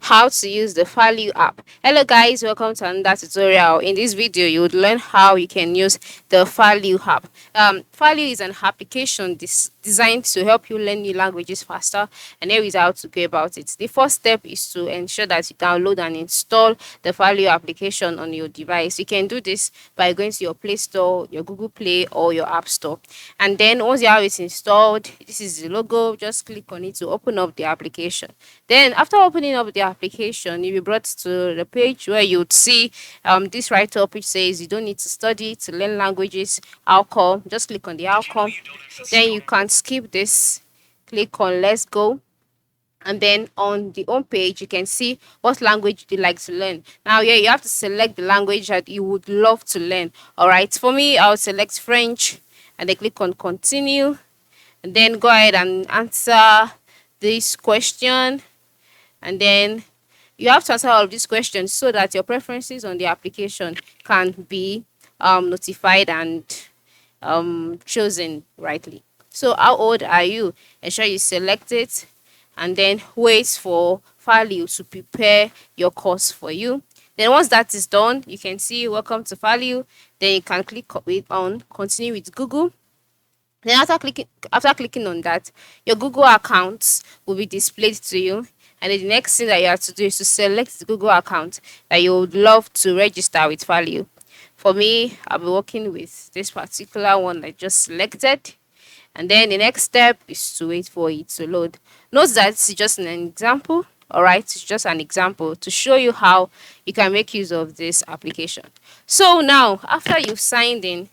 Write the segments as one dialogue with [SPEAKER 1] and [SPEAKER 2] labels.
[SPEAKER 1] how to use the Falou app. Hello guys, welcome to another tutorial. In this video you would learn how you can use the Falou app. Falou is an application designed to help you learn new languages faster, and here is how to go about it. The first step is to ensure that you download and install the Falou application on your device. You can do this by going to your Play Store, your Google Play, or your App Store, and then once you have it installed, this is the logo. Just click on it to open up the application. Then after opening up the application, you'll be brought to the page where you would see this write-up which says you don't need to study to learn languages. Outcome. Just click on the outcome. Then you can skip this. Click on let's go. And then on the home page, you can see what language you like to learn. Now, yeah, you have to select the language that you would love to learn. All right. For me, I'll select French and then click on continue. And then go ahead and answer this question. And then you have to answer all of these questions so that your preferences on the application can be notified and chosen rightly. So how old are you? Ensure you select it and then wait for Falou to prepare your course for you. Then once that is done, you can see welcome to Falou. Then you can click on continue with Google. Then after clicking on that, your Google account will be displayed to you. And then the next thing that you have to do is to select the Google account that you would love to register with Falou. For me, I'll be working with this particular one I just selected. And then the next step is to wait for it to load. Note that it's just an example. Alright, it's just an example to show you how you can make use of this application. So now, after you've signed in,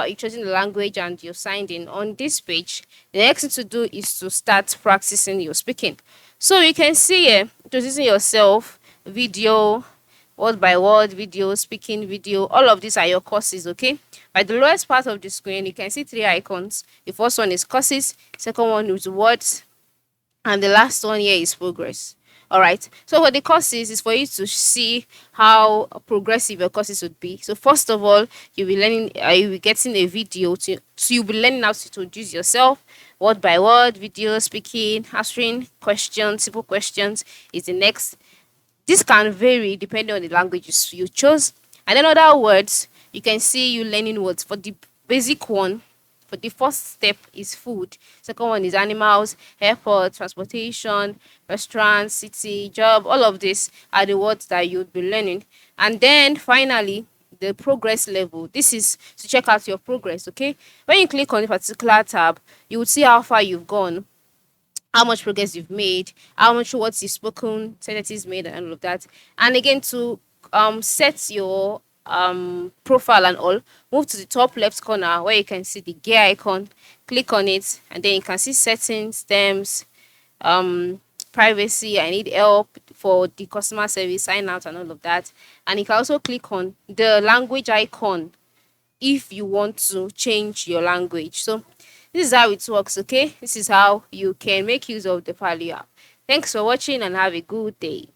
[SPEAKER 1] you've chosen the language and you've signed in on this page, the next thing to do is to start practicing your speaking. So you can see here, introducing yourself, video, word by word, video, speaking video, all of these are your courses, okay? By the lowest part of the screen, you can see three icons. The first one is courses, second one is words, and the last one here is progress. All right, so what the courses is for you to see how progressive your courses would be. So first of all, you'll be learning, you'll be getting a video so you'll be learning how to introduce yourself, word by word, video, speaking, answering questions, simple questions is the next. This can vary depending on the language you chose. And then other words, you can see you learning words. For the basic one, for the first step is food. Second one is animals, airport, transportation, restaurants, city, job. All of these are the words that you'd be learning. And then finally, the progress level. This is to check out your progress, okay? When you click on a particular tab, you will see how far you've gone, how much progress you've made, how much words you've spoken, sentences made, and all of that. And again, to set your profile and all, move to the top left corner where you can see the gear icon. Click on it, and then you can see settings, terms, privacy. I need help for the customer service, sign out, and all of that. And you can also click on the language icon if you want to change your language. So this is how it works, okay? This is how you can make use of the Falou app. Thanks for watching and have a good day.